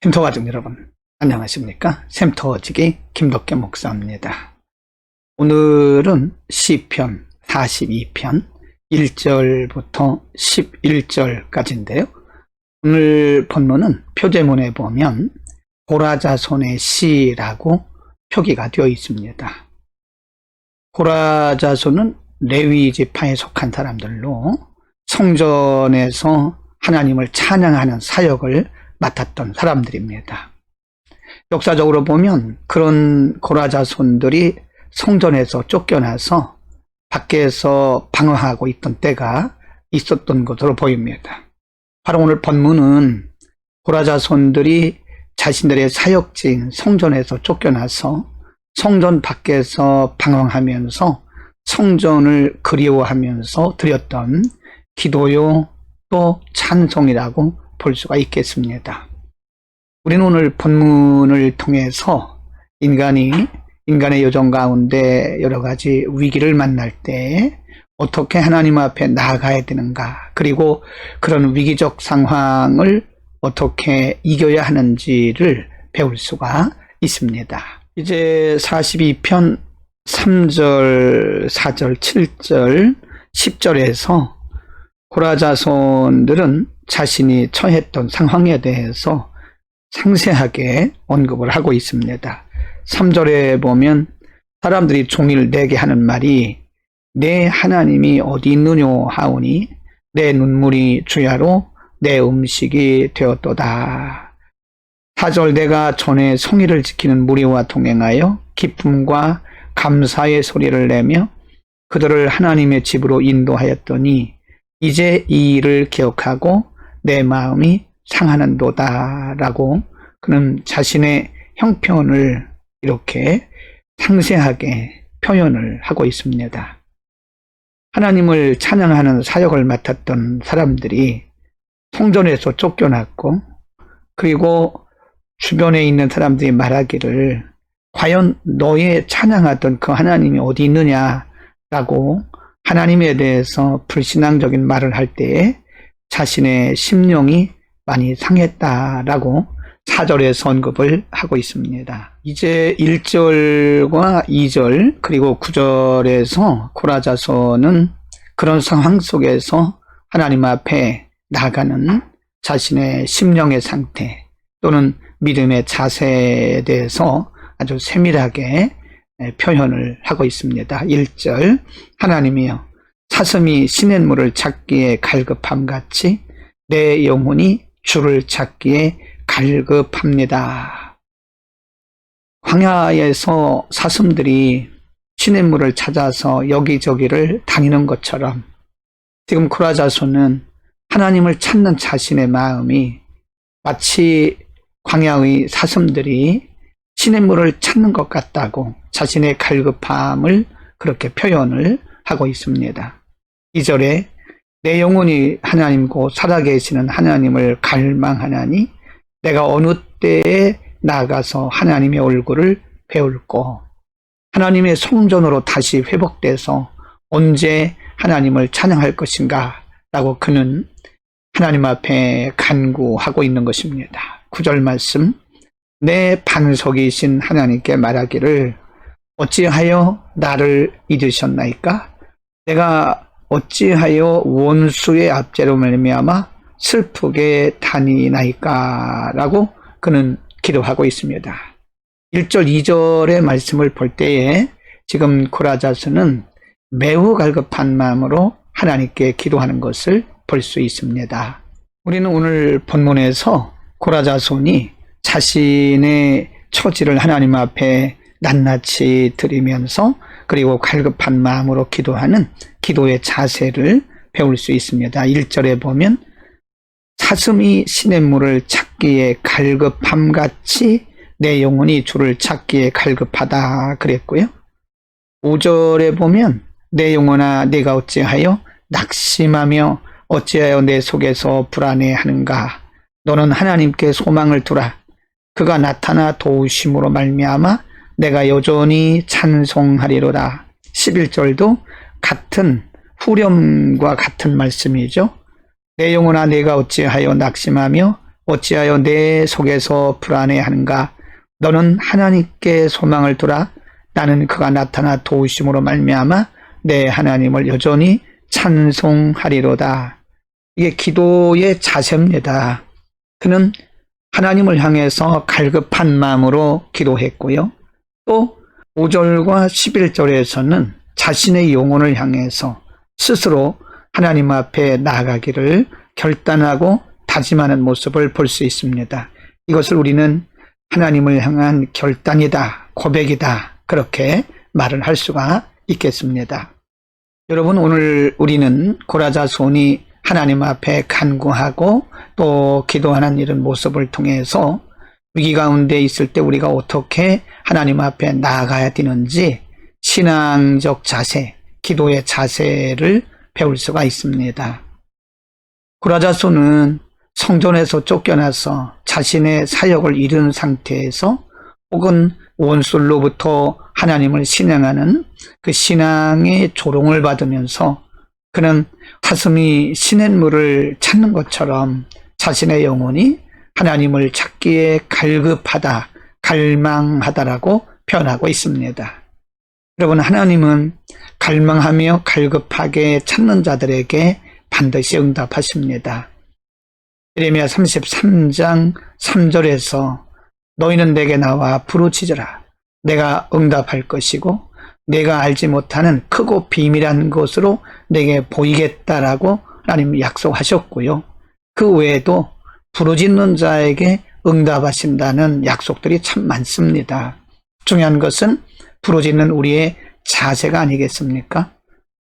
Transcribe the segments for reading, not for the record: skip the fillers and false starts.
샘터 가족 여러분, 안녕하십니까? 샘터지기 김덕계 목사입니다. 오늘은 시편 42편 1절부터 11절까지인데요. 오늘 본문은 표제문에 보면 고라자손의 시라고 표기가 되어 있습니다. 고라자손은 레위 지파에 속한 사람들로 성전에서 하나님을 찬양하는 사역을 맡았던 사람들입니다. 역사적으로 보면 그런 고라자손들이 성전에서 쫓겨나서 밖에서 방황하고 있던 때가 있었던 것으로 보입니다. 바로 오늘 본문은 고라자손들이 자신들의 사역지인 성전에서 쫓겨나서 성전 밖에서 방황하면서 성전을 그리워하면서 드렸던 기도요 또 찬송이라고 볼 수가 있겠습니다. 우리는 오늘 본문을 통해서 인간의 여정 가운데 여러 가지 위기를 만날 때 어떻게 하나님 앞에 나아가야 되는가, 그리고 그런 위기적 상황을 어떻게 이겨야 하는지를 배울 수가 있습니다. 이제 42편 3절, 4절, 7절, 10절에서 고라자손들은 자신이 처했던 상황에 대해서 상세하게 언급을 하고 있습니다. 3절에 보면 사람들이 종일 내게 하는 말이 내 하나님이 어디 있느뇨 하오니 내 눈물이 주야로 내 음식이 되었도다. 4절 내가 전에 성의를 지키는 무리와 동행하여 기쁨과 감사의 소리를 내며 그들을 하나님의 집으로 인도하였더니 이제 이 일을 기억하고 내 마음이 상하는도다 라고 그는 자신의 형편을 이렇게 상세하게 표현을 하고 있습니다. 하나님을 찬양하는 사역을 맡았던 사람들이 성전에서 쫓겨났고, 그리고 주변에 있는 사람들이 말하기를 과연 너의 찬양하던 그 하나님이 어디 있느냐라고 하나님에 대해서 불신앙적인 말을 할 때에 자신의 심령이 많이 상했다라고 4절에 언급을 하고 있습니다. 이제 1절과 2절 그리고 9절에서 고라자손은 그런 상황 속에서 하나님 앞에 나아가는 자신의 심령의 상태 또는 믿음의 자세에 대해서 아주 세밀하게 표현을 하고 있습니다. 1절 하나님이여 사슴이 시냇물을 찾기에 갈급함같이 내 영혼이 주를 찾기에 갈급합니다. 광야에서 사슴들이 시냇물을 찾아서 여기저기를 다니는 것처럼 지금 고라자손은 하나님을 찾는 자신의 마음이 마치 광야의 사슴들이 시냇물을 찾는 것 같다고 자신의 갈급함을 그렇게 표현을 하고 있습니다. 2절에 내 영혼이 하나님 곧 살아계시는 하나님을 갈망하나니 내가 어느 때에 나아가서 하나님의 얼굴을 배울고 하나님의 성전으로 다시 회복돼서 언제 하나님을 찬양할 것인가 라고 그는 하나님 앞에 간구하고 있는 것입니다. 9절 말씀 내 반석이신 하나님께 말하기를 어찌하여 나를 잊으셨나이까? 내가 어찌하여 원수의 압제로 말미암아 슬프게 다니나이까? 라고 그는 기도하고 있습니다. 1절 2절의 말씀을 볼 때에 지금 고라자손은 매우 갈급한 마음으로 하나님께 기도하는 것을 볼 수 있습니다. 우리는 오늘 본문에서 고라자손이 자신의 처지를 하나님 앞에 낱낱이 드리면서 그리고 갈급한 마음으로 기도하는 기도의 자세를 배울 수 있습니다. 1절에 보면 사슴이 시냇물을 찾기에 갈급함같이 내 영혼이 주를 찾기에 갈급하다 그랬고요. 5절에 보면 내 영혼아 네가 어찌하여 낙심하며 어찌하여 내 속에서 불안해하는가? 너는 하나님께 소망을 두라. 그가 나타나 도우심으로 말미암아 내가 여전히 찬송하리로다. 11절도 같은 후렴과 같은 말씀이죠. 내 영혼아 내가 어찌하여 낙심하며 어찌하여 내 속에서 불안해하는가? 너는 하나님께 소망을 두라. 나는 그가 나타나 도우심으로 말미암아 내 하나님을 여전히 찬송하리로다. 이게 기도의 자세입니다. 그는 하나님을 향해서 갈급한 마음으로 기도했고요. 또 5절과 11절에서는 자신의 영혼을 향해서 스스로 하나님 앞에 나아가기를 결단하고 다짐하는 모습을 볼 수 있습니다. 이것을 우리는 하나님을 향한 결단이다, 고백이다, 그렇게 말을 할 수가 있겠습니다. 여러분, 오늘 우리는 고라자손이 하나님 앞에 간구하고 또 기도하는 이런 모습을 통해서 위기 가운데 있을 때 우리가 어떻게 하나님 앞에 나아가야 되는지 신앙적 자세, 기도의 자세를 배울 수가 있습니다. 고라자손은 성전에서 쫓겨나서 자신의 사역을 잃은 상태에서 혹은 원수로부터 하나님을 신앙하는 그 신앙의 조롱을 받으면서 그는 사슴이 시냇물을 찾는 것처럼 자신의 영혼이 하나님을 찾기에 갈급하다, 갈망하다라고 표현하고 있습니다. 여러분, 하나님은 갈망하며 갈급하게 찾는 자들에게 반드시 응답하십니다. 예레미야 33장 3절에서 너희는 내게 나와 부르짖으라. 내가 응답할 것이고 내가 알지 못하는 크고 비밀한 것으로 내게 보이겠다라고 하나님이 약속하셨고요. 그 외에도 부르짖는 자에게 응답하신다는 약속들이 참 많습니다. 중요한 것은 부르짖는 우리의 자세가 아니겠습니까?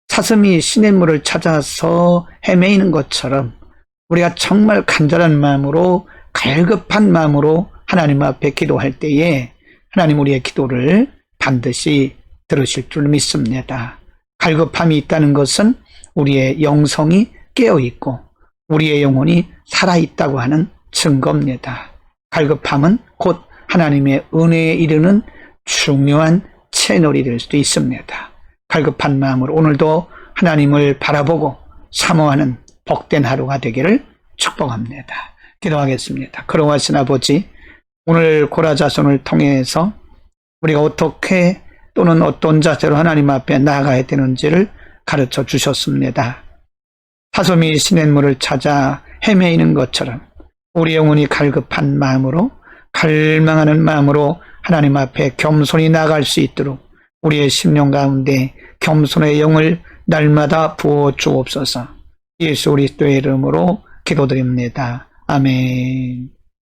사슴이 시냇물을 찾아서 헤매이는 것처럼 우리가 정말 간절한 마음으로 갈급한 마음으로 하나님 앞에 기도할 때에 하나님 우리의 기도를 반드시 들으실 줄 믿습니다. 갈급함이 있다는 것은 우리의 영성이 깨어있고 우리의 영혼이 살아있다고 하는 증거입니다. 갈급함은 곧 하나님의 은혜에 이르는 중요한 채널이 될 수도 있습니다. 갈급한 마음으로 오늘도 하나님을 바라보고 사모하는 복된 하루가 되기를 축복합니다. 기도하겠습니다. 거룩하신 아버지, 오늘 고라자손을 통해서 우리가 어떻게 또는 어떤 자세로 하나님 앞에 나아가야 되는지를 가르쳐 주셨습니다. 사슴이 시냇물을 찾아 헤매이는 것처럼 우리 영혼이 갈급한 마음으로 갈망하는 마음으로 하나님 앞에 겸손히 나아갈 수 있도록 우리의 심령 가운데 겸손의 영을 날마다 부어 주옵소서. 예수 그리스도의 이름으로 기도드립니다. 아멘.